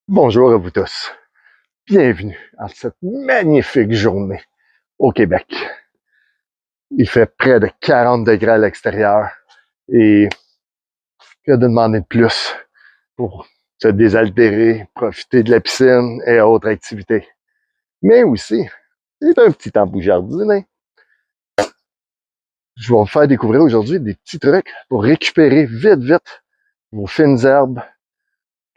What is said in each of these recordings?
Bonjour à vous tous. Bienvenue à cette magnifique journée au Québec. Il fait près de 40 degrés à l'extérieur et que de demander de plus pour se désaltérer, profiter de la piscine et autres activités. Mais aussi, c'est un petit temps pour jardiner. Je vais vous faire découvrir aujourd'hui des petits trucs pour récupérer vite vos fines herbes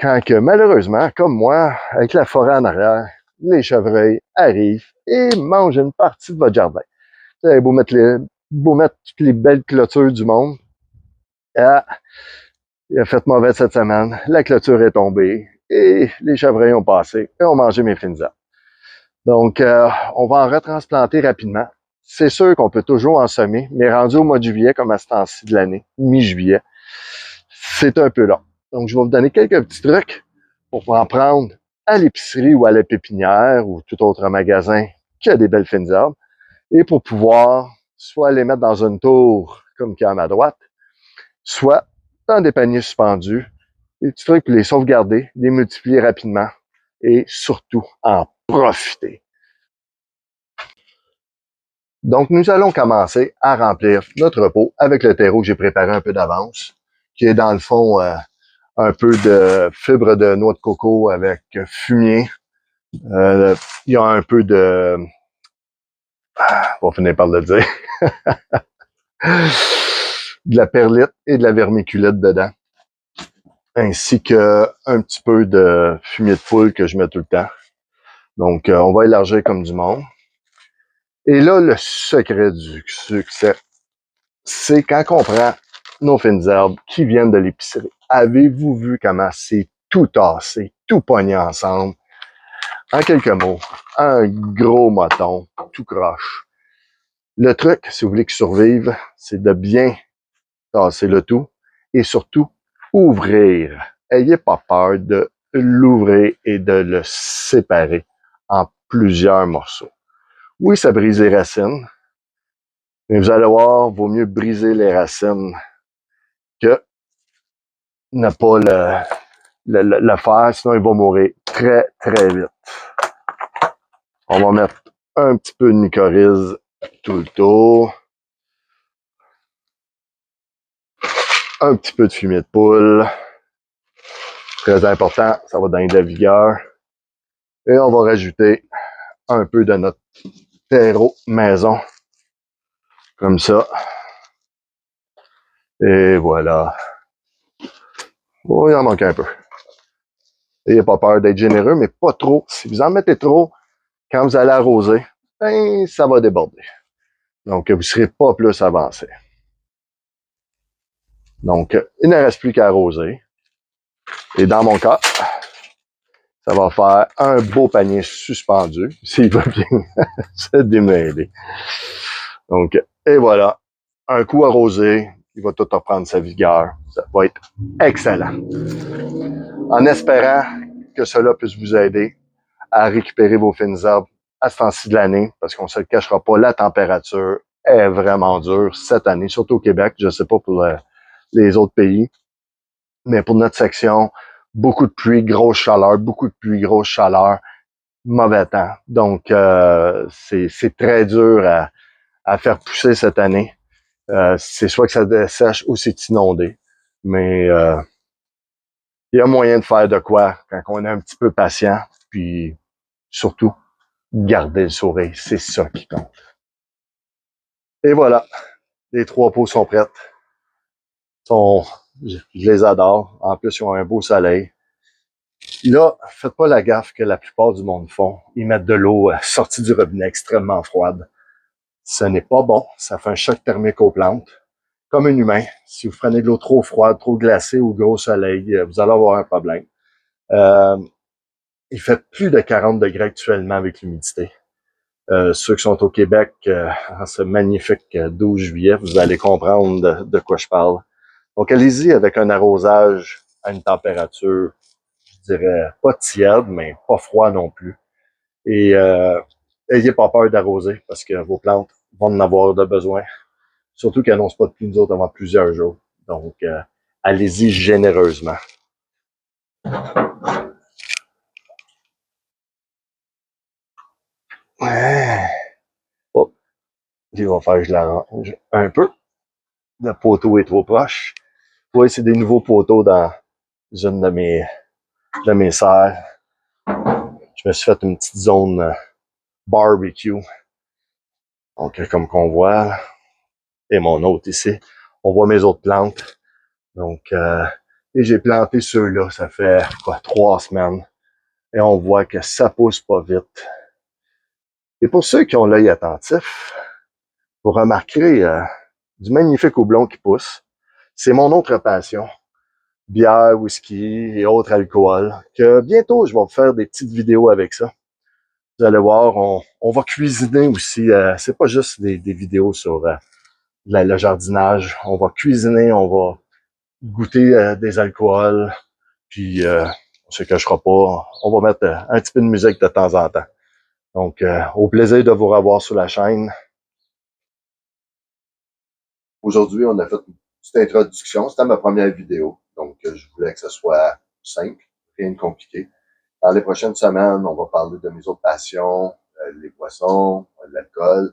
quand que malheureusement, comme moi, avec la forêt en arrière, les chevreuils arrivent et mangent une partie de votre jardin. Vous avez beau mettre toutes les belles clôtures du monde. Ah, il a fait mauvais cette semaine. La clôture est tombée et les chevreuils ont passé et ont mangé mes fines herbes. Donc, on va en retransplanter rapidement. C'est sûr qu'on peut toujours en semer, mais rendu au mois de juillet, comme à ce temps-ci de l'année, mi-juillet, c'est un peu long. Donc, je vais vous donner quelques petits trucs pour en prendre à l'épicerie ou à la pépinière ou tout autre magasin qui a des belles fines herbes et pour pouvoir soit les mettre dans une tour comme qui est à ma droite, soit dans des paniers suspendus, des petits trucs pour les sauvegarder, les multiplier rapidement et surtout en profiter. Donc, nous allons commencer à remplir notre pot avec le terreau que j'ai préparé un peu d'avance, qui est dans le fond un peu de fibre de noix de coco avec fumier. Il y a un peu de... on va finir par le dire. De la perlite et de la vermiculite dedans, ainsi que un petit peu de fumier de poule que je mets tout le temps. Donc, on va élargir comme du monde. Et là, le secret du succès, c'est quand on prend nos fines herbes qui viennent de l'épicerie. Avez-vous vu comment c'est tout tassé, tout pogné ensemble? En quelques mots, un gros moton, tout croche. Le truc, si vous voulez qu'ils survivent, c'est de bien tasser le tout et surtout ouvrir. Ayez pas peur de l'ouvrir et de le séparer en plusieurs morceaux. Oui, ça brise les racines, mais vous allez voir, vaut mieux briser les racines que ne pas le faire, sinon il va mourir très vite. On va mettre un petit peu de mycorhize tout le tour. Un petit peu de fumier de poule. Très important, ça va donner de la vigueur. Et on va rajouter un peu de notre terreau maison. Comme ça. Et voilà. Oh, il en manque un peu. N'ayez pas peur d'être généreux, mais pas trop. Si vous en mettez trop, quand vous allez arroser, ben, ça va déborder. Donc, vous ne serez pas plus avancé. Donc, il ne reste plus qu'à arroser. Et dans mon cas, ça va faire un beau panier suspendu, s'il va bien se démêler. Donc, et voilà. Un coup arrosé, il va tout reprendre sa vigueur. Ça va être excellent. En espérant que cela puisse vous aider à récupérer vos fines herbes à ce temps-ci de l'année, parce qu'on ne se le cachera pas, la température est vraiment dure cette année, surtout au Québec. Je ne sais pas pour les autres pays, mais pour notre section, beaucoup de pluie, grosse chaleur, beaucoup de pluie, grosse chaleur, mauvais temps. Donc, c'est très dur à faire pousser cette année. C'est soit que ça dessèche ou c'est inondé. Mais il y a moyen de faire de quoi quand on est un petit peu patient, puis surtout, garder le sourire, c'est ça qui compte. Et voilà, les trois pots sont prêtes. Je les adore. En plus, ils ont un beau soleil. Là, faites pas la gaffe que la plupart du monde font. Ils mettent de l'eau sortie du robinet extrêmement froide. Ce n'est pas bon. Ça fait un choc thermique aux plantes. Comme un humain, si vous prenez de l'eau trop froide, trop glacée au gros soleil, vous allez avoir un problème. Euh, il fait plus de 40 degrés actuellement avec l'humidité. Ceux qui sont au Québec en ce magnifique 12 juillet, vous allez comprendre de quoi je parle. Donc, allez-y avec un arrosage à une température, je dirais, pas tiède, mais pas froid non plus. Et ayez pas peur d'arroser parce que vos plantes vont en avoir de besoin. Surtout qu'ils n'annoncent pas de pluie, nous autres, avant plusieurs jours. Donc, allez-y généreusement. Ouais. Hop, il va faire que je l'arrange un peu. Le poteau est trop proche. Oui, c'est des nouveaux poteaux dans une de mes serres. Je me suis fait une petite zone barbecue. Donc, comme qu'on voit, là, et mon autre ici, on voit mes autres plantes. Donc, et j'ai planté ceux-là, ça fait quoi, 3 semaines. Et on voit que ça pousse pas vite. Et pour ceux qui ont l'œil attentif, vous remarquerez du magnifique houblon qui pousse. C'est mon autre passion. Bière, whisky et autres alcools. Que bientôt, je vais vous faire des petites vidéos avec ça. Vous allez voir, on va cuisiner aussi. C'est pas juste des vidéos sur le jardinage. On va cuisiner, on va goûter des alcools. Puis, on se cachera pas. On va mettre un petit peu de musique de temps en temps. Donc, au plaisir de vous revoir sur la chaîne. Aujourd'hui, on a fait une petite introduction. C'était ma première vidéo. Donc, je voulais que ce soit simple, rien de compliqué. Dans les prochaines semaines, on va parler de mes autres passions, les poissons, l'alcool,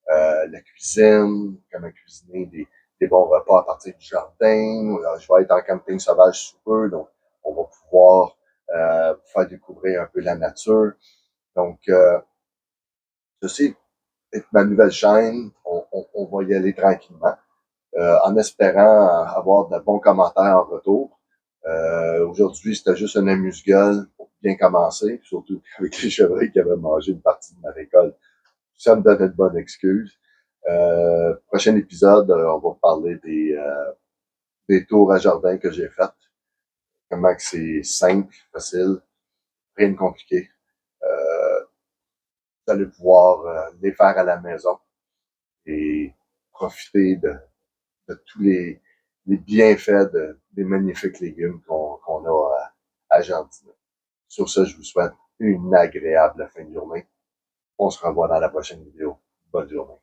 la cuisine, comment cuisiner des bons repas à partir du jardin. Je vais être en camping sauvage sous peu, donc on va pouvoir faire découvrir un peu la nature. Donc, ceci est ma nouvelle chaîne. On va y aller tranquillement, en espérant avoir de bons commentaires en retour. Aujourd'hui, c'était juste un amuse-gueule pour bien commencer, surtout avec les chevreuils qui avaient mangé une partie de ma récolte. Ça me donnait de bonnes excuses. Prochain épisode, on va parler des tours à jardin que j'ai faites. Comment que c'est simple, facile, rien de compliqué. Vous allez pouvoir les faire à la maison et profiter de tous les bienfaits des magnifiques légumes qu'on a à jardiner. Sur ce, je vous souhaite une agréable fin de journée. On se revoit dans la prochaine vidéo. Bonne journée.